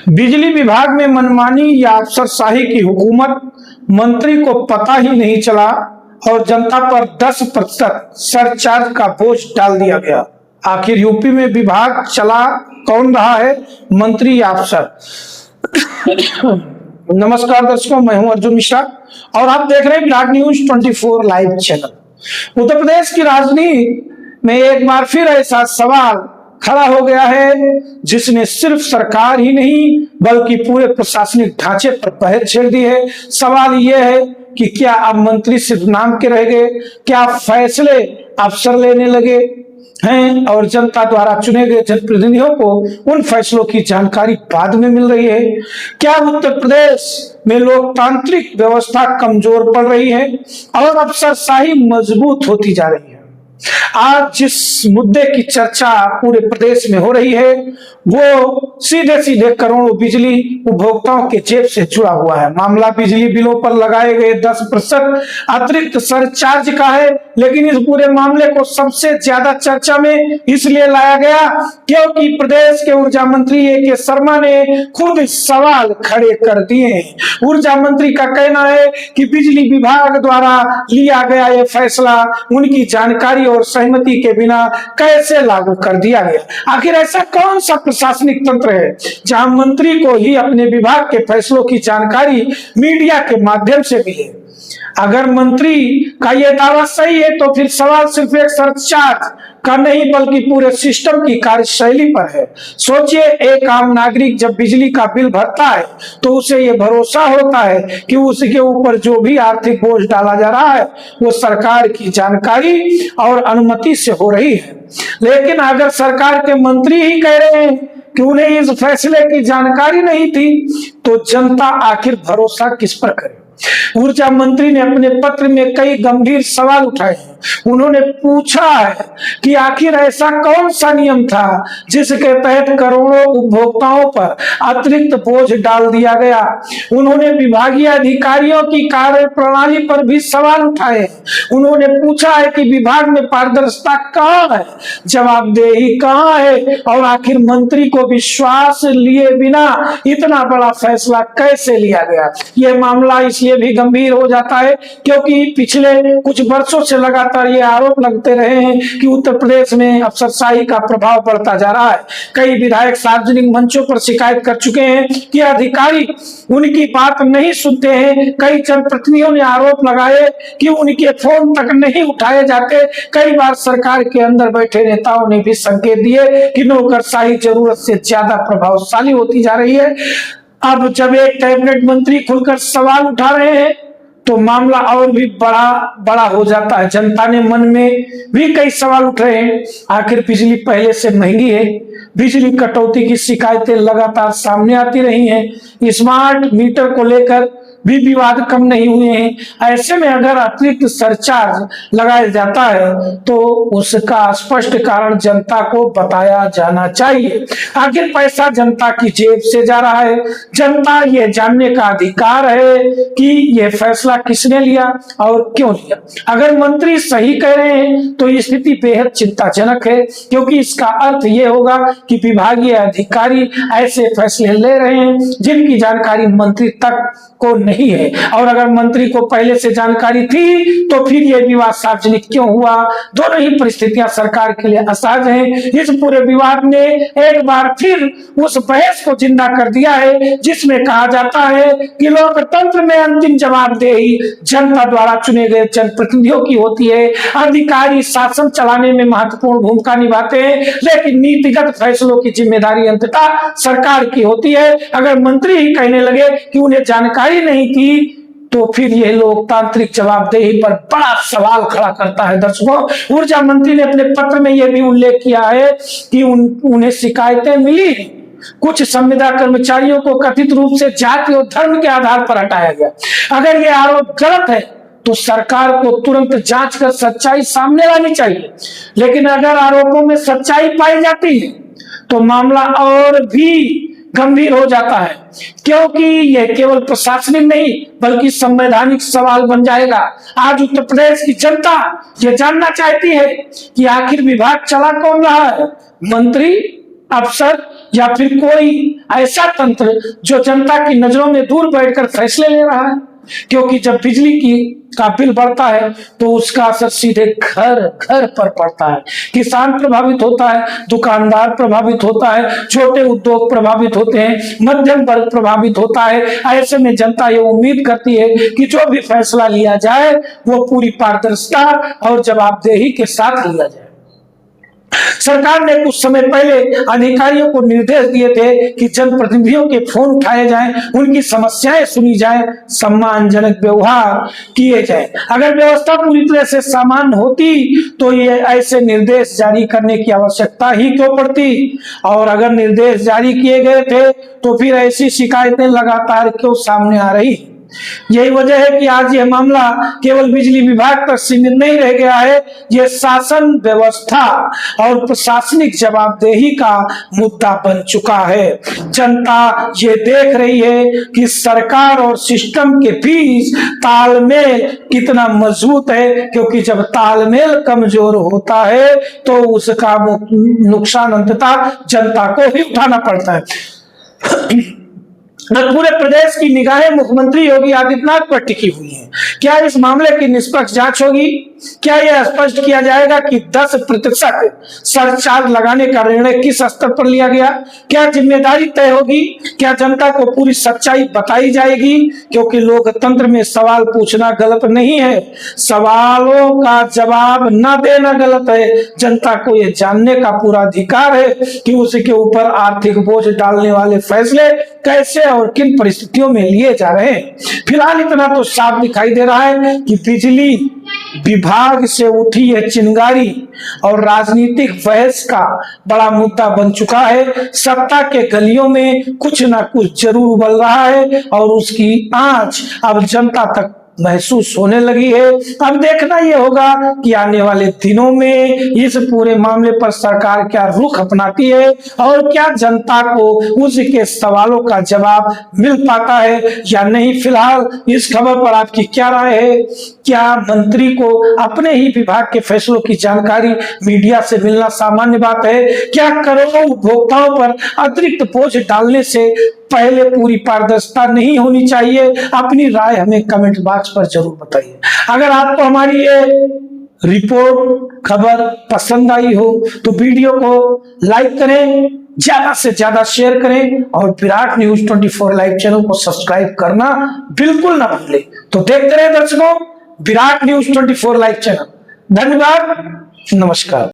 बिजली विभाग में मनमानी या अफसरशाही की हुकूमत, मंत्री को पता ही नहीं चला और जनता पर 10% सरचार्ज का बोझ डाल दिया गया। आखिर यूपी में विभाग चला कौन रहा है, मंत्री या अफसर? नमस्कार दर्शकों, मैं हूं अर्जुन मिश्रा और आप देख रहे हैं Virat news 24 live channel. Uttar Pradesh की राजनीति में एक बार फिर ऐसा सवाल खड़ा हो गया है जिसने सिर्फ सरकार ही नहीं बल्कि पूरे प्रशासनिक ढांचे पर पहल छेड़ दी है। सवाल यह है कि क्या अब मंत्री सिर्फ नाम के रह गए, क्या फैसले अफसर लेने लगे हैं और जनता द्वारा चुने गए जनप्रतिनिधियों को उन फैसलों की जानकारी बाद में मिल रही है? क्या उत्तर प्रदेश में लोकतांत्रिक व्यवस्था कमजोर पड़ रही है और अफसरशाही मजबूत होती जा रही है? आज जिस मुद्दे की चर्चा पूरे प्रदेश में हो रही है वो सीधे सीधे करोड़ों बिजली उपभोक्ताओं के जेब से जुड़ा हुआ है। मामला बिजली बिलों पर लगाए गए 10% अतिरिक्त सरचार्ज का है, लेकिन इस पूरे मामले को सबसे ज्यादा चर्चा में इसलिए लाया गया क्योंकि प्रदेश के ऊर्जा मंत्री ए.के. शर्मा ने खुद सवाल खड़े कर दिए। ऊर्जा मंत्री का कहना है कि बिजली विभाग द्वारा लिया गया यह फैसला उनकी जानकारी और सहमति के बिना कैसे लागू कर दिया गया। आखिर ऐसा कौन सा प्रशासनिक तंत्र है जहां मंत्री को ही अपने विभाग के फैसलों की जानकारी मीडिया के माध्यम से मिले? अगर मंत्री का यह दावा सही है तो फिर सवाल सिर्फ एक सरचार्ज का नहीं बल्कि पूरे सिस्टम की कार्यशैली पर है। सोचिए, एक आम नागरिक जब बिजली का बिल भरता है तो उसे यह भरोसा होता है कि उसके ऊपर जो भी आर्थिक बोझ डाला जा रहा है वो सरकार की जानकारी और अनुमति से हो रही है। लेकिन अगर सरकार के मंत्री ही कह रहे हैं कि उन्हें इस फैसले की जानकारी नहीं थी तो जनता आखिर भरोसा किस पर करे? ऊर्जा मंत्री ने अपने पत्र में कई गंभीर सवाल उठाए हैं। उन्होंने पूछा है कि आखिर ऐसा कौन सा नियम था जिसके तहत करोड़ों उपभोक्ताओं पर अतिरिक्त बोझ डाल दिया गया। उन्होंने विभागीय अधिकारियों की कार्य प्रणाली पर भी सवाल उठाए। उन्होंने पूछा है कि विभाग में पारदर्शिता कहाँ है, जवाबदेही कहाँ है और आखिर मंत्री को विश्वास लिए बिना इतना बड़ा फैसला कैसे लिया गया। यह मामला इसलिए भी गंभीर हो जाता है क्योंकि पिछले कुछ वर्षों से लगातार ये आरोप लगते रहे हैं कि उत्तर प्रदेश में अफसरशाही का प्रभाव बढ़ता जा रहा है। कई विधायक सार्वजनिक मंचों पर शिकायत कर चुके हैं कि अधिकारी उनकी बात नहीं सुनते हैं। कई जनप्रतिनिधियों ने आरोप लगाए कि उनके फोन तक नहीं उठाए जाते। कई बार सरकार के अंदर बैठे नेताओं ने भी संकेत दिए कि नौकरशाही जरूरत से ज्यादा प्रभावशाली होती जा रही है। अब जब एक कैबिनेट मंत्री खुलकर सवाल उठा रहे हैं तो मामला और भी बड़ा हो जाता है। जनता ने मन में भी कई सवाल उठ रहे हैं। आखिर बिजली पहले से महंगी है, बिजली कटौती की शिकायतें लगातार सामने आती रही हैं, स्मार्ट मीटर को लेकर भी विवाद कम नहीं हुए हैं। ऐसे में अगर अतिरिक्त सरचार्ज लगाया जाता है तो उसका स्पष्ट कारण जनता को बताया जाना चाहिए। आखिर पैसा जनता की जेब से जा रहा है, जनता ये जानने का अधिकार है कि यह फैसला किसने लिया और क्यों लिया। अगर मंत्री सही कह रहे हैं तो ये स्थिति बेहद चिंताजनक है क्योंकि इसका अर्थ ये होगा कि विभागीय अधिकारी ऐसे फैसले ले रहे हैं जिनकी जानकारी मंत्री तक को नहीं है। और अगर मंत्री को पहले से जानकारी थी तो फिर यह विवाद सार्वजनिक क्यों हुआ? दोनों ही परिस्थितियां सरकार के लिए असहज हैं। इस पूरे विवाद ने एक बार फिर उस बहस को जिंदा कर दिया है जिसमें कहा जाता है कि लोकतंत्र में अंतिम जवाबदेही जनता द्वारा चुने गए जनप्रतिनिधियों की होती है। अधिकारी शासन चलाने में महत्वपूर्ण भूमिका निभाते हैं लेकिन नीतिगत फैसलों की जिम्मेदारी अंततः सरकार की होती है। अगर मंत्री ही कहने लगे कि उन्हें जानकारी नहीं थी तो फिर यह लोकतांत्रिक जवाबदेही पर बड़ा सवाल खड़ा करता है। दर्शकों, ऊर्जा मंत्री ने अपने पत्र में यह भी उल्लेख किया है कि उन्हें शिकायतें मिली, कुछ संविदा कर्मचारियों को कथित रूप से जाति और धर्म के आधार पर हटाया गया। अगर यह आरोप गलत है तो सरकार को तुरंत जांच कर सच्चाई सामने लानी चाहिए। लेकिन अगर आरोपों में सच्चाई पाई जाती है तो मामला और भी गंभीर हो जाता है क्योंकि यह केवल प्रशासनिक नहीं बल्कि संवैधानिक सवाल बन जाएगा। आज उत्तर प्रदेश की जनता यह जानना चाहती है कि आखिर विभाग चला कौन रहा है, मंत्री, अफसर या फिर कोई ऐसा तंत्र जो जनता की नजरों में दूर बैठकर फैसले ले रहा है? क्योंकि जब बिजली का बिल बढ़ता है तो उसका असर सीधे घर घर पर पड़ता है। किसान प्रभावित होता है, दुकानदार प्रभावित होता है, छोटे उद्योग प्रभावित होते हैं, मध्यम वर्ग प्रभावित होता है। ऐसे में जनता ये उम्मीद करती है कि जो भी फैसला लिया जाए वो पूरी पारदर्शिता और जवाबदेही के साथ लिया जाए। सरकार ने कुछ समय पहले अधिकारियों को निर्देश दिए थे कि जनप्रतिनिधियों के फोन उठाए जाएं, उनकी समस्याएं सुनी जाएं, सम्मानजनक व्यवहार किए जाए। अगर व्यवस्था पूरी तरह से सामान्य होती तो ये ऐसे निर्देश जारी करने की आवश्यकता ही क्यों पड़ती? और अगर निर्देश जारी किए गए थे तो फिर ऐसी शिकायतें लगातार क्यों सामने आ रही? यही वजह है कि आज यह मामला केवल बिजली विभाग तक सीमित नहीं रह गया है, यह शासन व्यवस्था और प्रशासनिक जवाबदेही का मुद्दा बन चुका है। जनता ये देख रही है कि सरकार और सिस्टम के बीच तालमेल कितना मजबूत है, क्योंकि जब तालमेल कमजोर होता है तो उसका नुकसान अंततः जनता को ही उठाना पड़ता है। पूरे प्रदेश की निगाहें मुख्यमंत्री योगी आदित्यनाथ पर टिकी हुई हैं। क्या इस मामले की निष्पक्ष जांच होगी? क्या यह स्पष्ट किया जाएगा कि 10% सरचार्ज लगाने का निर्णय किस स्तर पर लिया गया? क्या जिम्मेदारी तय होगी? क्या जनता को पूरी सच्चाई बताई जाएगी? क्योंकि लोकतंत्र में सवाल पूछना गलत नहीं है, सवालों का जवाब न देना गलत है। जनता को यह जानने का पूरा अधिकार है कि उसके ऊपर आर्थिक बोझ डालने वाले फैसले कैसे और किन परिस्थितियों में लिए जा रहे हैं। फिलहाल इतना तो साफ दिखाई दे रहा है कि बिजली विभाग से उठी यह चिंगारी और राजनीतिक बहस का बड़ा मुद्दा बन चुका है। सत्ता के गलियों में कुछ ना कुछ जरूर उबल रहा है और उसकी आंच अब जनता तक महसूस होने लगी है। अब देखना यह होगा कि आने वाले दिनों में इस पूरे मामले पर सरकार क्या रुख अपनाती है और क्या जनता को उसके सवालों का जवाब मिल पाता है या नहीं। फिलहाल इस खबर पर आपकी क्या राय है? क्या मंत्री को अपने ही विभाग के फैसलों की जानकारी मीडिया से मिलना सामान्य बात है? क्या करोड़ों उपभोक्ताओं पर अतिरिक्त बोझ डालने से पहले पूरी पारदर्शिता नहीं होनी चाहिए? अपनी राय हमें कमेंट बॉक्स पर जरूर बताइए। अगर आपको हमारी ये रिपोर्ट खबर पसंद आई हो तो वीडियो को लाइक करें, ज्यादा से ज्यादा शेयर करें और विराट न्यूज 24 लाइव चैनल को सब्सक्राइब करना बिल्कुल ना भूलें। तो देखते रहे दर्शकों विराट न्यूज 24 लाइव चैनल। धन्यवाद, नमस्कार।